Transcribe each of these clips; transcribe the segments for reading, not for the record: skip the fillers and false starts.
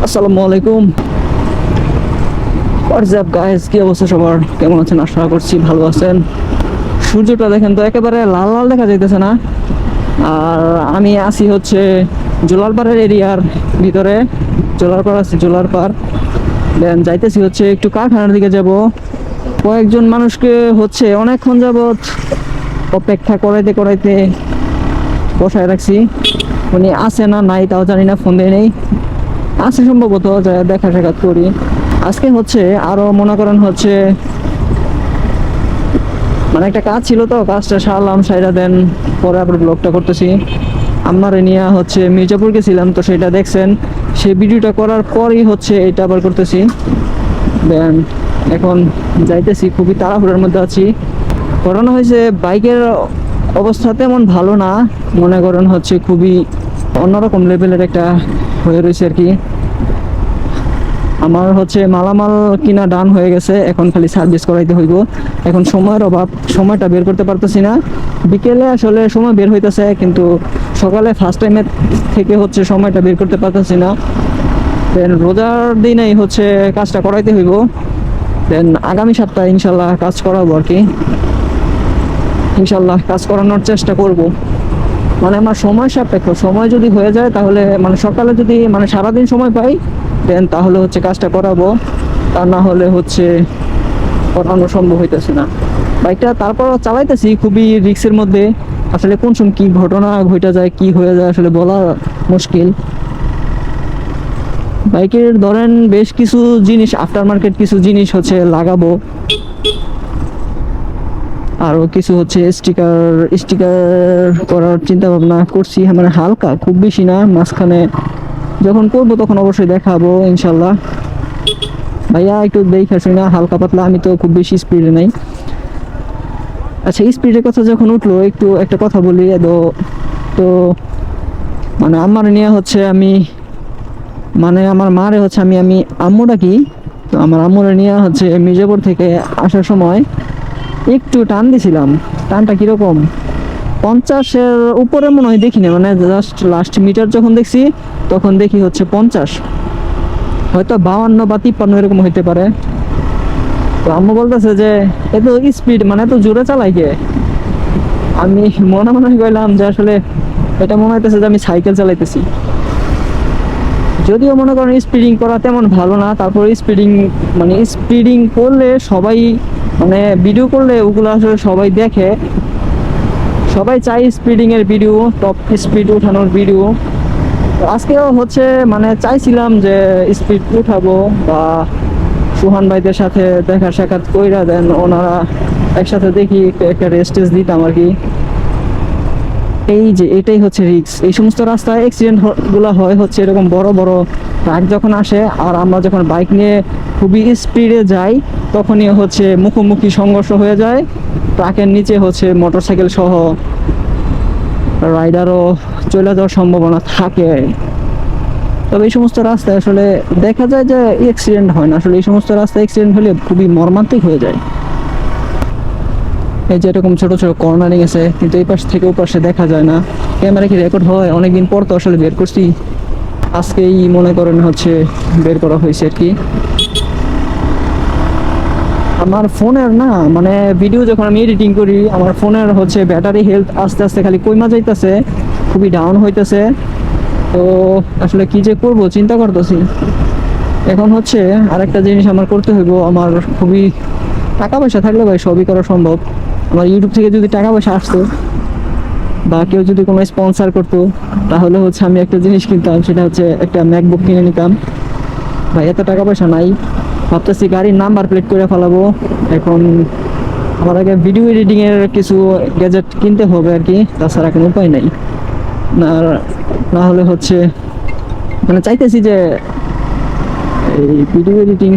আসসালামু আলাইকুম। WhatsApp guys, কি অবস্থা সবার? কেমন আছেন? আশা করছি ভালো আছেন। সূর্যটা দেখেন তো, একেবারে লাল লাল দেখা যাইতেছে না? আর আমি আছি হচ্ছে জোলারপাড়ের এরিয়ার ভিতরে। জোলারপাড় আছে, জোলারপাড়। দেন যাইতেছি হচ্ছে একটু কারখানার দিকে যাব। কয়েকজন মানুষকে হচ্ছে অনেকক্ষণ যাবত অপেক্ষা করাইতে করাইতে বসায় রাখছি। উনি আছে না নাই তাও জানি না, ফোন দিয়ে নেই। আছে সম্ভবত, যা দেখা সাক্ষাৎ করি। আজকে হচ্ছে আরো মনে করেন হচ্ছে মানে একটা কাজ ছিল, তো কাজটা সারলাম, সাইরা দেন পরে আবার ব্লগটা করতেছি। আমারে নিয়ে হচ্ছে মির্জাপুর গেছিলাম, তো সেটা দেখছেন। সেই ভিডিওটা করার পরই হচ্ছে এটা আবার করতেছি। দেন এখন যাইতেছি, খুবই তাড়াহুড়োর মধ্যে আছি। করানো হয়েছে বাইকের অবস্থা তেমন ভালো না, মনে করেন হচ্ছে খুবই অন্যরকম লেভেলের একটা হয়ে রয়েছে আর কি। আমার হচ্ছে মালামাল কিনা ডান হয়ে গেছে, এখন খালি সার্ভিস করাইতে হইব। এখন সময়ের অভাব, সময়টা বের করতে পারতেছি না। বিকেলে আসলে সময় বের হইতেছে, কিন্তু সকালে ফার্স্ট টাইমের থেকে হচ্ছে সময়টা বের করতে পারতেছি না। দেন রোজার দিনেই হচ্ছে কাজটা করাইতে হইব। দেন আগামী সপ্তাহে ইনশাল্লাহ কাজ করাবো আর কি। ইনশাল্লাহ কাজ করানোর চেষ্টা করব। মানে আমার সময় সাপেক্ষ, সময় যদি হয়ে যায় তাহলে মানে সকালে যদি মানে সারাদিন সময় পাই, দেন তাহলে হচ্ছে কাজটা করাবো। তা না হলে হচ্ছে করানো সম্ভব হইতেছে না। বাইকটা তারপর চালাইতেছি খুবই রিস্কের মধ্যে। আসলে কোন সময় কি ঘটনা ঘটে যায়, কি হয়ে যায় আসলে বলা মুশকিল। বাইকের ধরেন বেশ কিছু জিনিস, আফটার মার্কেট কিছু জিনিস হচ্ছে লাগাবো। আরো কিছু হচ্ছে স্টিকার স্টিকার করার চিন্তা ভাবনা করছি, মানে হালকা, খুব বেশি না। মাঝখানে যখন করবো তখন অবশ্যই দেখাবো ইনশাল্লাহ। ভাইয়া একটু দেখে শুনি না, হালকা পাতলা, আমি তো খুব বেশি স্পিডে নাই। আচ্ছা, স্পিডের কথা যখন উঠলো, একটু একটা কথা বলি। তো মানে আমার নিয়ে হচ্ছে আমি, মানে আমার মারে হচ্ছে আমি আমি আম্মু ডাকি। তো আমার আম্মুরে নিয়ে হচ্ছে মির্জাপুর থেকে আসার সময় একটু টান দিছিলাম। টানটা কিরকম, 50-এর উপরে মনে হয় দেখিনি, মানে জাস্ট লাস্ট মিটার যখন দেখছি তখন দেখি হচ্ছে 50, হয়তো 52 বা 53 এরকম হইতে পারে। তো আম্মু বলতেছে যে এত স্পিড, মানে এত জোরে চালাই কে? আমি মনে মনে কইলাম যে আসলে এটা মনে হইতেছে যে আমি সাইকেল চালাইতেছি। যদিও মনে করেন স্পিডিং করা তেমন ভালো না, তারপর স্পিডিং মানে স্পিডিং করলে সবাই, মানে ভিডিও করলে ওগুলো আসলে সবাই দেখে, সবাই চাই স্পিডিং এর ভিডিও, টপ স্পিড উঠানোর ভিডিও। তো আজকেও হচ্ছে মানে চাইছিলাম যে স্পিড উঠাবো, বা সুহান ভাইদের সাথে দেখা সাক্ষাৎ কইরা দেন ওনারা একসাথে দেখি একটা রেস্টেজ দিতাম আর কি। এই যে এটাই হচ্ছে রিস্ক, এই সমস্ত রাস্তায় অ্যাক্সিডেন্ট গুলো হয় হচ্ছে এরকম বড় বড় ট্রাক যখন আসে, আর আমরা যখন বাইক নিয়ে খুবই স্পিডে যাই তখনই হচ্ছে মুখোমুখি সংঘর্ষ হয়ে যায়। ট্রাকের নিচে হচ্ছে মোটরসাইকেল সহ রাইডারও চলে যাওয়ার সম্ভাবনা থাকে। তবে এই সমস্ত রাস্তায় আসলে দেখা যায় যে অ্যাক্সিডেন্ট হয় না, আসলে এই সমস্ত রাস্তায় অ্যাক্সিডেন্ট হলে খুবই মর্মান্তিক হয়ে যায়। এই যে এরকম ছোট ছোট কর্নারিং আছে, কিন্তু এই পাশ থেকে ওই পাশে দেখা যায় না। ক্যামেরা কি রেকর্ড হয়? অনেকদিন পর তো আসলে বের করছি, আজকেই মনে করেন হচ্ছে বের করা হয়েছে আর কি। আমার ফোনের না, মানে ভিডিও যখন আমি এডিটিং করি আমার ফোনের হচ্ছে ব্যাটারি হেলথ আস্তে আস্তে খালি কইমা যাইতেছে, খুবই ডাউন হইতেছে। তো আসলে কি যে করব চিন্তা করতেছি। এখন হচ্ছে আরেকটা জিনিস আমার করতে হইব। আমার খুবই টাকা পয়সা থাকলে ভাই সবই করা সম্ভব। আমার ইউটিউব থেকে যদি টাকা পয়সা আসতো, বা কেউ যদি কোনো স্পন্সর করতো, তাহলে হচ্ছে আমি একটা জিনিস কিনতাম, সেটা হচ্ছে একটা ম্যাকবুক কিনে নিতাম। ভাই এত টাকা পয়সা নাই। ভাবতেছি গাড়ির নাম্বার প্লেট করে ফেলাবো। এখন আমার আগে ভিডিও এডিটিং এর কিছু গ্যাজেট কিনতে হবে আর কি, তাছাড়া কোনো উপায় নাই। না, না হলে হচ্ছে মানে চাইতেছি যে এই ভিডিও এডিটিং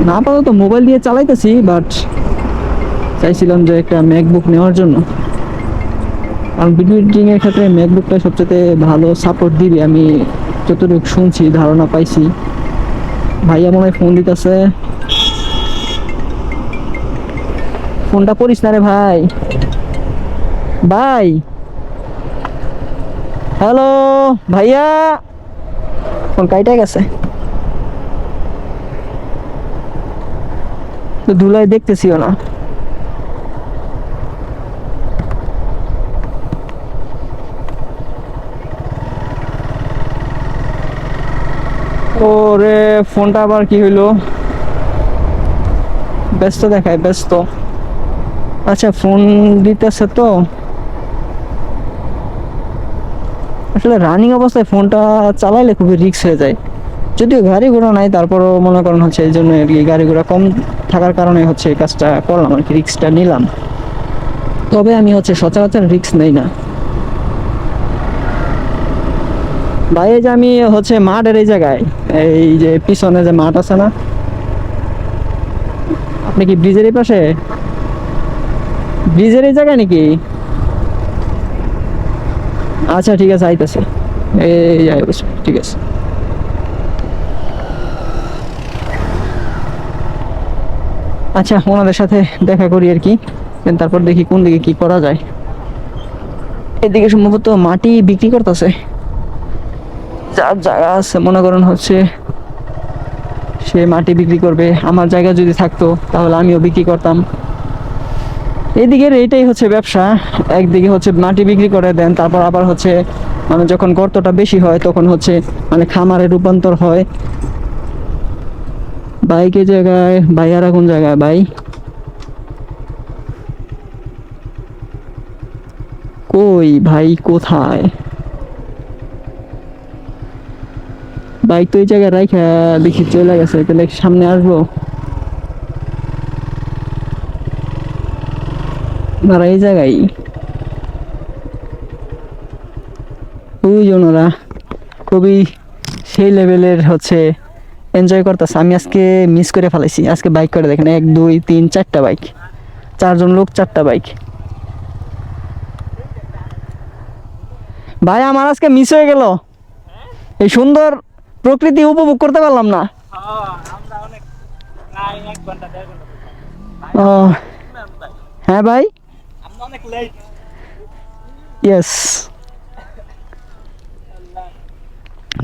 না আপাতত মোবাইল দিয়ে চালাইতেছি, বাট চাইছিলাম যে একটা ম্যাকবুক নেওয়ার জন্য। কারণ ভিডিও এডিটিং এর ক্ষেত্রে ম্যাকবুকটা সবচেয়ে ভালো সাপোর্ট দিবে, আমি যতটুকু শুনছি, ধারণা পাইছি। ভাইয়া মনে হয় ফোন দিতেছে, ফোনটা করিস না রে ভাই। ভাই, হ্যালো ভাইয়া, ফোন কাইটা গেছে। তো ধুলায় দেখতেছিও না। ওরে ফোনটা আবার কি হইলো, ব্যস্ত দেখায়, ব্যস্ত। আচ্ছা ফোন দিতেছে তো, আসলে রানিং অবস্থায় ফোনটা চালাইলে খুবই রিস্ক হয়ে যায়। যদিও গাড়ি ঘোড়া নাই, তারপরও মনে করেন হচ্ছে এই জন্য আর কি, গাড়ি ঘোড়া কম থাকার কারণে হচ্ছে এই কাজটা করলাম আর কি, রিস্কটা নিলাম। তবে আমি হচ্ছে সচরাচর রিস্ক নেই না ভাই। এই যে আমি হচ্ছে মাঠের এই জায়গায়, এই যে পিছনে যে মাঠ আছে না, আপনি কি ব্রিজের এই পাশে, ব্রিজের এই জায়গায় নাকি? আচ্ছা ঠিক আছে, আইতেছে, এই যাই বসে, ঠিক আছে। আচ্ছা ওনাদের সাথে দেখা করি আর কি, Then তারপর দেখি কোন দিকে কি করা যায়। এদিকে সম্ভবত মাটি বিক্রি করতেছে, যার জায়গা আছে মনে করেন হচ্ছে সে মাটি বিক্রি করবে। আমার জায়গা যদি থাকতো তাহলে আমিও বিক্রি করতাম। এইদিকের এইটাই হচ্ছে ব্যবসা, একদিকে হচ্ছে মাটি বিক্রি করে দেন, তারপর আবার হচ্ছে মানে যখন গর্তটা বেশি হয় তখন হচ্ছে মানে খামারে রূপান্তর হয়। বাইকের জায়গায় ভাইয়ারা কোন জায়গায় ভাই, কই ভাই কোথায়? বাইক তো এই জায়গায় রাইখা দেখি চলে গেছে, তাহলে সামনে আসবো না? এই জায়গায় ওই ওনারা খুবই সেই লেভেলের হচ্ছে এনজয় করতেছে। আমি আজকে মিস করে ফেলাইছি। আজকে বাইক করে দেখেন, 1 2 3 4টা বাইক, 4জন লোক 4টা বাইক। ভাই আমার আজকে মিস হয়ে গেল, এই সুন্দর প্রকৃতি উপভোগ করতে পারলাম না। ও হ্যাঁ ভাই, ইয়েস।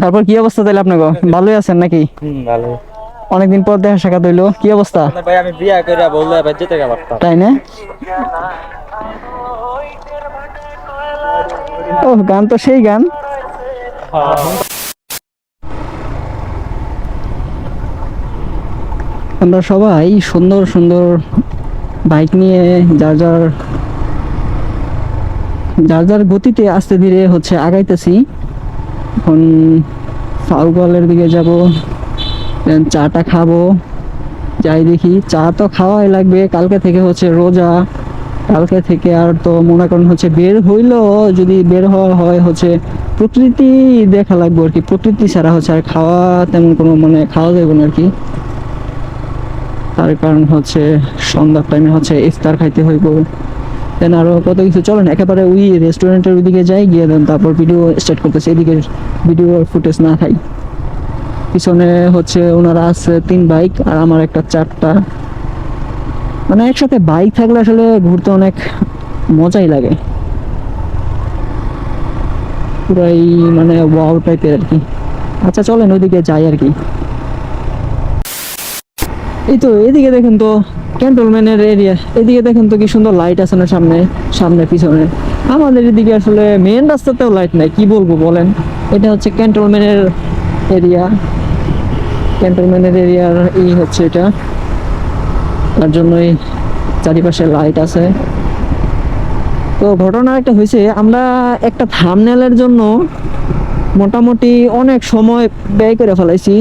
তারপর কি অবস্থা তাহলে আপনাকে, ভালোই আছেন নাকি? ভালো। অনেকদিন পর দেখা সাক্ষাৎ হইলো, কি অবস্থা? ভাই আমি বিয়া করে বললে এবার যেতে পারতাম। তাই না? ও গান তো সেই গান। আমরা সবাই সুন্দর সুন্দর বাইক নিয়ে যার যার যার যার গতিতে আস্তে ধীরে হচ্ছে আগাইতেছি। এখন ফাউগলের দিকে যাব, দেন চাটা খাবো। যাই দেখি, চা তো খাওয়াই লাগবে, কালকে থেকে হচ্ছে রোজা। কালকে থেকে আর তো মনে করেন হচ্ছে বের হইলো, যদি বের হওয়া হয় হচ্ছে প্রকৃতি দেখা লাগবে আর কি। প্রকৃতি ছাড়া হচ্ছে আর খাওয়া তেমন কোনো মানে খাওয়া যাবে না আর কি। তার কারণ হচ্ছে সন্ধ্যার টাইমে হচ্ছে ইফতার খাইতে হইব, দেন আরো কত কিছু। চলেন একেবারে ওই রেস্টুরেন্টের ওইদিকে যাই, গিয়ে দেন তারপর ভিডিও স্টার্ট করতেছে। এদিকে ভিডিও ফুটেজ না খাই। পিছনে হচ্ছে ওনারা আছে 3 বাইক আর আমার একটা 4টা, মানে একসাথে বাইক থাকলে আসলে ঘুরতে অনেক মজাই লাগে, পুরাই মানে ওয়াও টাইপের আর কি। আচ্ছা চলেন ওইদিকে যাই আর কি। এই তো এদিকে দেখেন তো ক্যান্টনমেন্টের এরিয়া, এদিকে দেখেন তো কি সুন্দর লাইট আছে না সামনে, সামনে পিছনে। আমাদের এদিকে আসলে মেন রাস্তাতেও লাইট নাই, কি বলবো বলেন। এটা হচ্ছে ক্যান্টনমেন্টের এরিয়া, ক্যান্টনমেন্টের এরিয়ার এই হচ্ছে এটা, তার জন্যই চারিপাশে লাইট আছে। তো ঘটনা একটা হয়েছে, আমরা একটা থাম্বনেলের জন্য মোটামুটি অনেক সময় ব্যয় করে ফেলাইছি।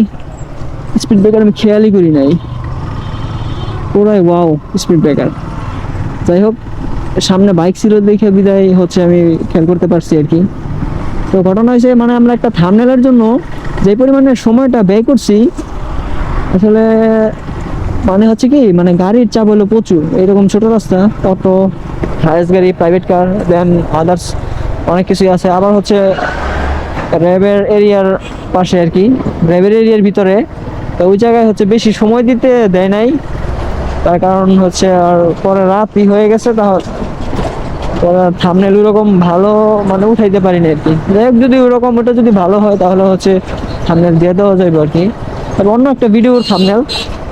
স্পিড ব্রেকার আমি খেয়ালই করি নাই, পুরাই ওয়াও স্পিড ব্রেকার। যাই হোক, সামনে বাইক ছিল দেখে বিদায় হচ্ছে আমি খেয়াল করতে পারছি আর কি। তো ঘটনা হয়েছে মানে আমরা একটা থাম্বনেলের জন্য যে পরিমাণে সময়টা ব্যয় করছি, আসলে মানে হচ্ছে কি মানে গাড়ির চাপ হলো প্রচুর। এরকম ছোট রাস্তা, অটো, হাইস গাড়ি, প্রাইভেট কার, দেন আদার্স অনেক কিছুই আছে। আবার হচ্ছে র্যাবের এরিয়ার পাশে আর কি, র্যাবের এরিয়ার ভিতরে। তো ওই জায়গায় হচ্ছে বেশি সময় দিতে দেয় নাই, তার কারণ হচ্ছে আর পরে রাতই হয়ে গেছে। তাহলে পরে থাম্বনেল ওরকম ভালো মানে উঠাইতে পারিনি আর কি। যাই হোক, যদি ওরকম ওটা যদি ভালো হয় তাহলে হচ্ছে থাম্বনেল দিয়ে দেওয়া যাবে আর কি। তবে অন্য একটা ভিডিওর থাম্বনেল,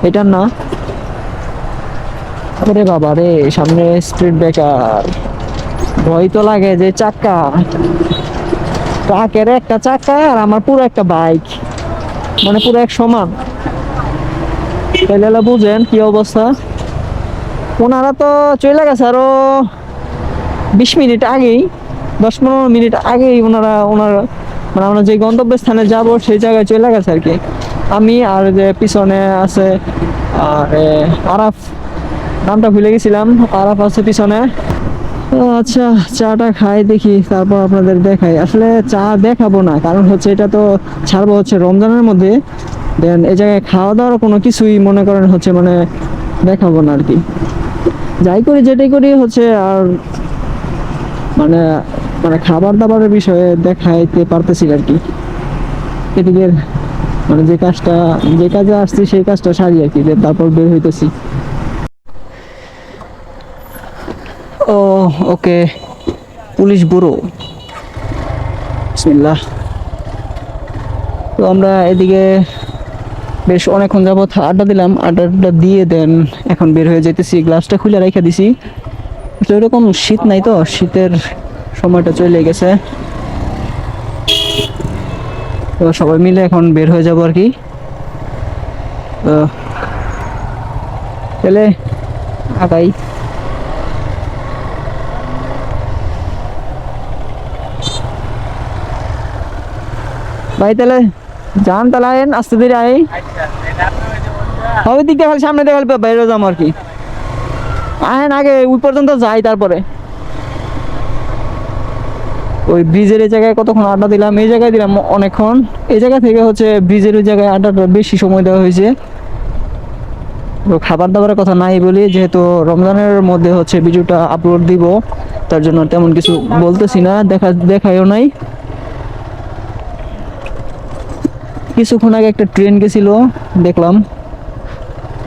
এটার না। ওরে বাবা রে, সামনে স্পিড ব্রেকার, ভয় তো লাগে যে চাক্কা, ট্রাকের একটা চাক্কা আর আমার পুরো একটা বাইক, মানে পুরো এক সমান। তাহলে বুঝেন কি অবস্থা। ওনারা তো চলে গেছে আরো 20 মিনিট আগেই, 10-15 মিনিট আগেই ওনারা মানে আমরা যে গন্তব্যস্থানে যাব সেই জায়গায় চলে গেছে আর কি। আমি আর যে পিছনে আছে আর আরাফ, নামটা ভুলে গেছিলাম, আরাফ আছে পিছনে। তো আচ্ছা, চাটা খাই দেখি, তারপর আপনাদের দেখাই। আসলে চা দেখাবো না, কারণ হচ্ছে এটা তো ছাড়বো হচ্ছে রমজানের মধ্যে। দেন এই জায়গায় খাওয়া দাওয়ার কোনো কিছুই মনে করেন হচ্ছে মানে দেখাবো না আর কি। যাই করি যেটাই করি হচ্ছে আর মানে মানে খাবার দাবারের বিষয়ে দেখাইতে পারতেছি আর কি। এদিকে মানে যে কাজে আসছি সেই কাজটা সারি আর কি, তারপর বের হইতেছি। ও ওকে, পুলিশ ব্যুরো, বিসমিল্লাহ। তো আমরা এদিকে বেশ অনেকক্ষণ যাবৎ আড্ডা দিলাম, আড্ডাটা দিয়ে দেন এখন বের হয়ে যেতেছি। গ্লাসটা খুলে রেখে দিছি, তো এরকম শীত নাই, তো শীতের সময়টা চলে গেছে। তো সবাই মিলে এখন বের হয়ে যাব আর কি। তো তাহলে আগাই। ভাই তাহলে যান, তাহলে আইন আস্তে ধীরে আই। ওই দিক দিয়ে খালি সামনে দিয়ে খালি বাইরে যাবো আর কি। আহেন আগে ওই পর্যন্ত যাই, তারপরে ওই ব্রিজের এই জায়গায় কতক্ষণ আড্ডা দিলাম, এই জায়গায় দিলাম অনেকক্ষণ। এই জায়গা থেকে হচ্ছে ব্রিজের ওই জায়গায় আড্ডাটা বেশি সময় দেওয়া হয়েছে। তো খাবার দাবারের কথা নাই বলি, যেহেতু রমজানের মধ্যে হচ্ছে ভিডিওটা আপলোড দিব, তার জন্য তেমন কিছু বলতেছি না, দেখায়ও নাই। কিছুক্ষণ আগে একটা ট্রেন গেছিল, দেখলাম।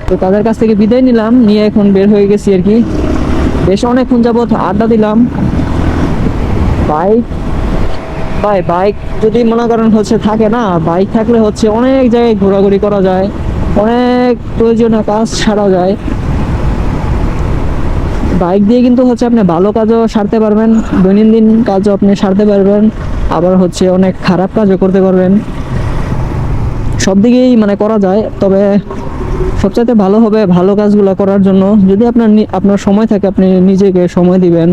তো তাদের কাছ থেকে বিদায় নিলাম, নিয়ে এখন বের হয়ে গেছি আর কি। বেশ অনেকক্ষণ যাবত আড্ডা দিলাম। বাইক যদি মনে করেন হচ্ছে থাকে না, বাইক থাকলে হচ্ছে অনেক জায়গায় ঘোরাঘুরি করা যায়, অনেক প্রয়োজনীয় কাজ সারা যায়। বাইক দিয়ে কিন্তু হচ্ছে আপনি ভালো কাজও সারতে পারবেন, দৈনন্দিন কাজও আপনি সারতে পারবেন, আবার হচ্ছে অনেক খারাপ কাজও করতে পারবেন। সব দিকেই মানে করা যায়, তবে সবচাইতে ভালো হবে ভালো কাজগুলো করার জন্য যদি আপনার সময় থাকে, আপনি নিজেকে সময় দিবেন,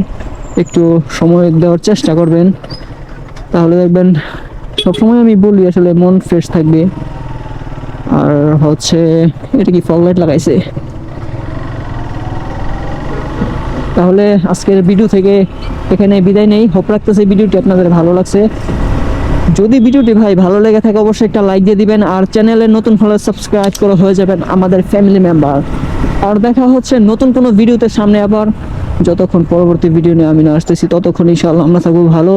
একটু সময় দেওয়ার চেষ্টা করবেন, তাহলে দেখবেন সবসময় আমি বলি আসলে মন ফ্রেশ থাকবে। আর হচ্ছে এটা কি ফগ লাইট লাগাইছে। তাহলে আজকের ভিডিও থেকে এখানে বিদায় নেই। হোপ রাখতেছি ভিডিওটি আপনাদের ভালো লাগছে। যদি ভিডিওটি ভাই ভালো লেগে থাকে অবশ্যই একটা লাইক দিয়ে দিবেন, আর চ্যানেলে নতুন হলে সাবস্ক্রাইব করে হয়ে যাবেন আমাদের ফ্যামিলি মেম্বার। আর দেখা হচ্ছে নতুন কোনো ভিডিওতে সামনে আবার। যতক্ষণ পরবর্তী ভিডিও নিয়ে আমি না আসতেছি, ততক্ষণ ইনশাআল্লাহ আমরা থাকবো ভালো,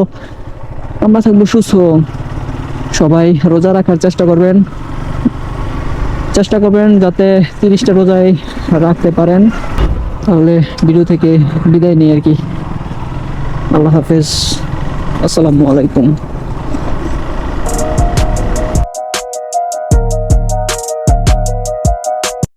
আমরা থাকবো সুস্থ। সবাই রোজা রাখার চেষ্টা করবেন যাতে 30টা রোজায় রাখতে পারেন। তাহলে ভিডিও থেকে বিদায় নিই আর কি। আল্লাহ হাফেজ, আসসালামু আলাইকুম।